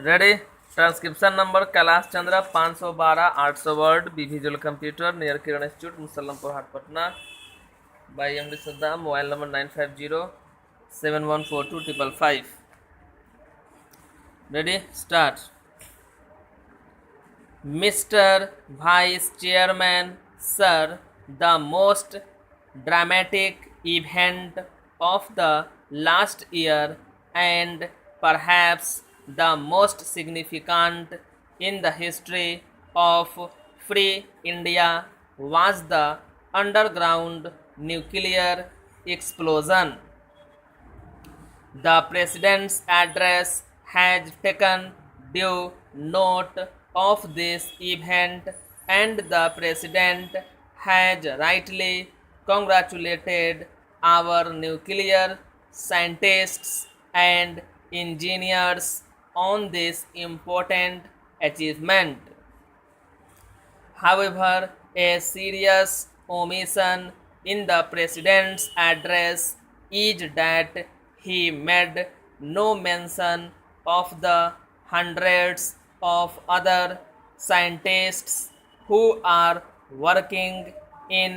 Ready. Transcription number Kailash Chandra 512 800 word B visual computer near Kiran institute Musallampur Haat Patna by M D Saddam. Mobile number 9507142555। Ready start. Mr. Vice Chairman, Sir, the most dramatic event of the last year and perhaps the most significant in the history of free India was the underground nuclear explosion. The President's address has taken due note of this event, and the President has rightly congratulated our nuclear scientists and engineers on this important achievement. However, a serious omission in the President's address is that he made no mention of the hundreds of other scientists who are working in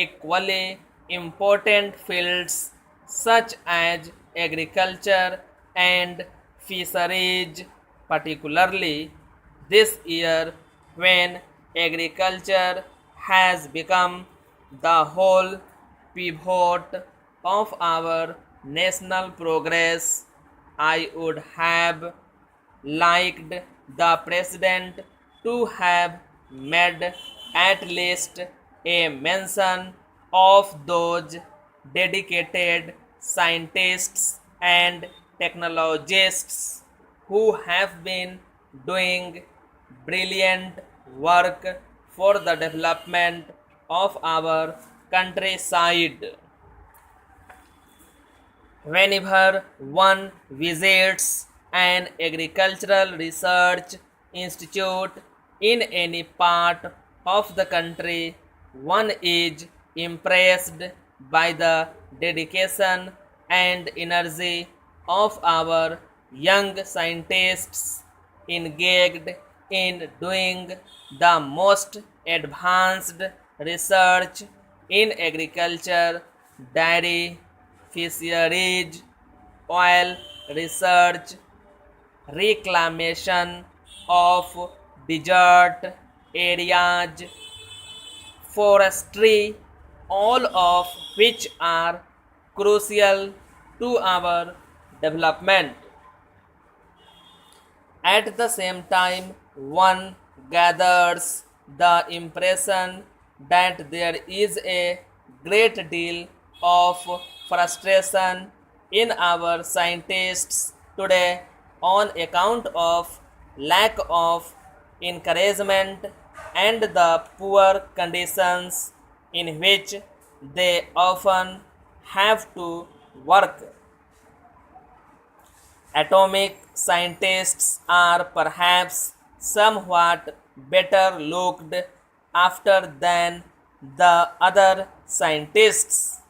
equally important fields such as agriculture and fisheries, particularly this year when agriculture has become the whole pivot of our national progress. I would have liked the President to have made at least a mention of those dedicated scientists and technologists who have been doing brilliant work for the development of our countryside. Whenever one visits an agricultural research institute in any part of the country, one is impressed by the dedication and energy of our young scientists engaged in doing the most advanced research in agriculture, dairy, fisheries, oil research, reclamation of desert areas, forestry, all of which are crucial to our development. At the same time, one gathers the impression that there is a great deal of frustration in our scientists today on account of lack of encouragement and the poor conditions in which they often have to work. Atomic scientists are perhaps somewhat better looked after than the other scientists,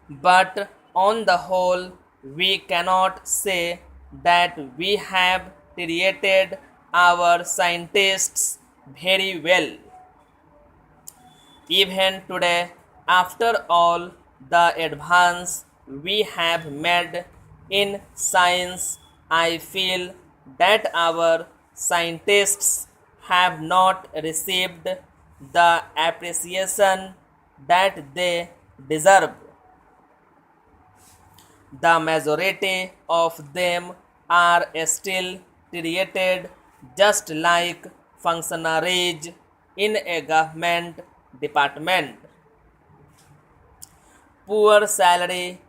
but on the whole, we cannot say that we have treated our scientists very well. Even today, after all the advance we have made in science, I feel that our scientists have not received the appreciation that they deserve. The majority of them are still treated just like functionaries in a government department. Poor salary,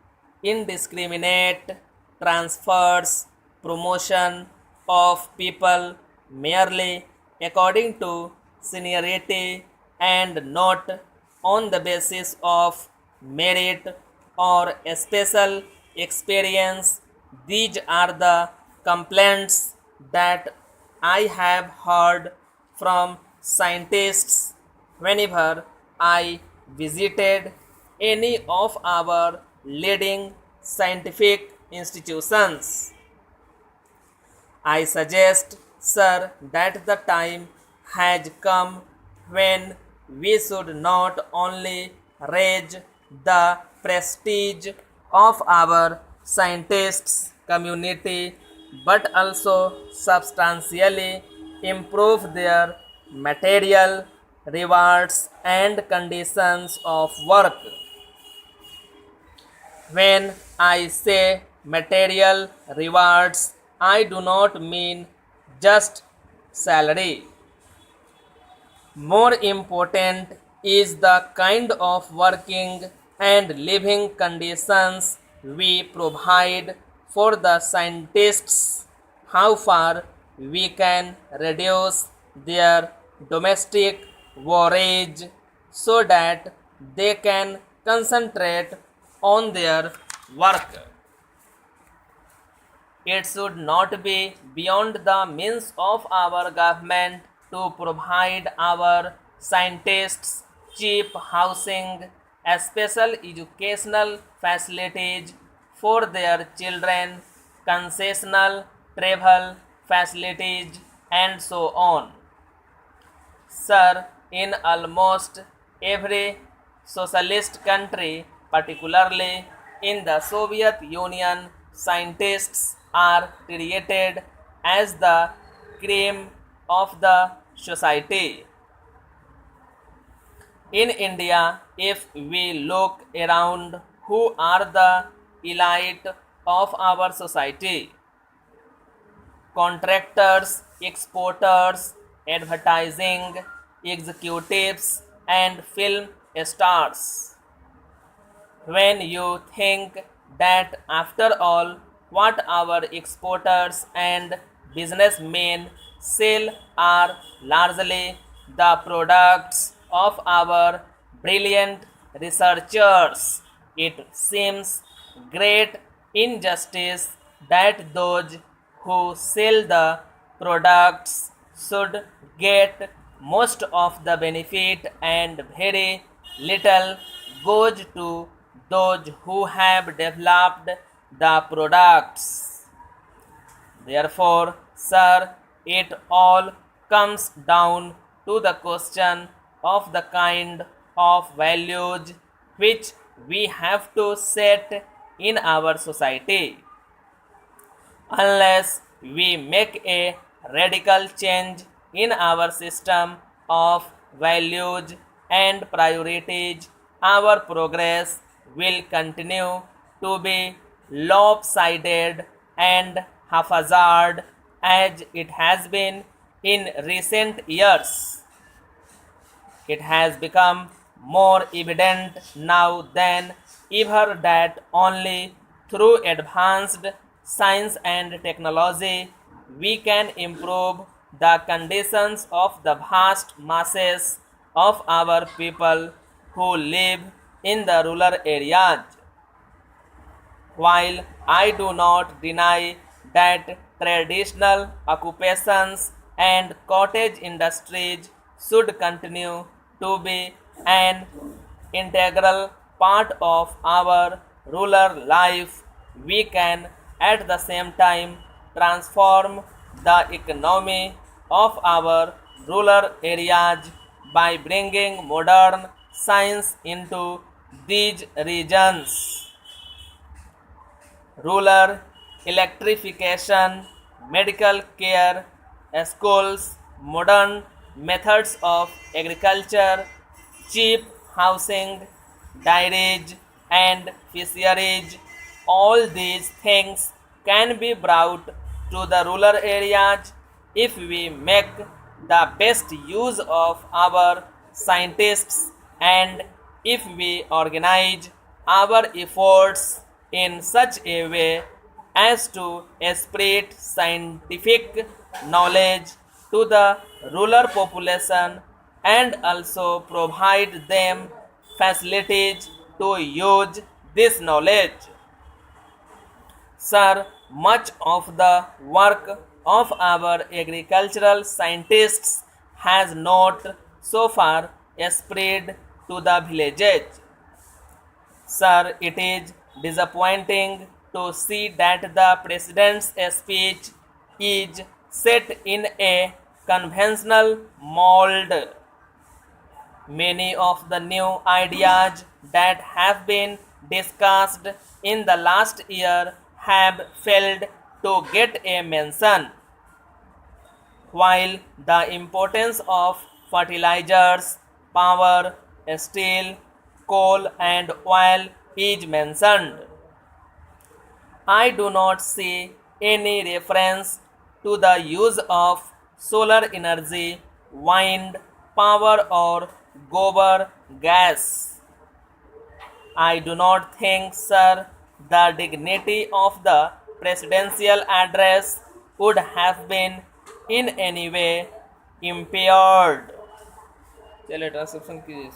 indiscriminate transfers, promotion of people merely according to seniority and not on the basis of merit or special experience. These are the complaints that I have heard from scientists whenever I visited any of our leading scientific institutions. I suggest, sir, that the time has come when we should not only raise the prestige of our scientists community but also substantially improve their material rewards and conditions of work. When I say material rewards, I do not mean just salary. More important is the kind of working and living conditions we provide for the scientists, how far we can reduce their domestic worries so that they can concentrate on their work. It should not be beyond the means of our government to provide our scientists cheap housing, special educational facilities for their children, concessional travel facilities, and so on. Sir, in almost every socialist country, particularly in the Soviet Union, scientists are treated as the cream of the society. In India, if we look around, who are the elite of our society? Contractors, exporters, advertising executives, and film stars. When you think that after all what our exporters and businessmen sell are largely the products of our brilliant researchers, it seems great injustice that those who sell the products should get most of the benefit and very little goes to those who have developed the products. Therefore, sir, it all comes down to the question of the kind of values which we have to set in our society. Unless we make a radical change in our system of values and priorities, our progress will continue to be lopsided and haphazard as it has been in recent years. It has become more evident now than ever that only through advanced science and technology we can improve the conditions of the vast masses of our people who live in the rural areas. While I do not deny that traditional occupations and cottage industries should continue to be an integral part of our rural life, we can at the same time transform the economy of our rural areas by bringing modern science into these regions. Rural electrification, medical care, schools, modern methods of agriculture, cheap housing, dairies, and fisheries. All these things can be brought to the rural areas if we make the best use of our scientists and if we organize our efforts in such a way as to spread scientific knowledge to the rural population and also provide them facilities to use this knowledge. Sir, much of the work of our agricultural scientists has not so far spread to the villages. Sir, it is disappointing to see that the President's speech is set in a conventional mold. Many of the new ideas that have been discussed in the last year have failed to get a mention. While the importance of fertilizers, power, steel, coal, and oil is mentioned, I do not see any reference to the use of solar energy, wind power, or gobar gas. I do not think, sir, the dignity of the presidential address would have been in any way impaired. चलिए transcription कीजिए।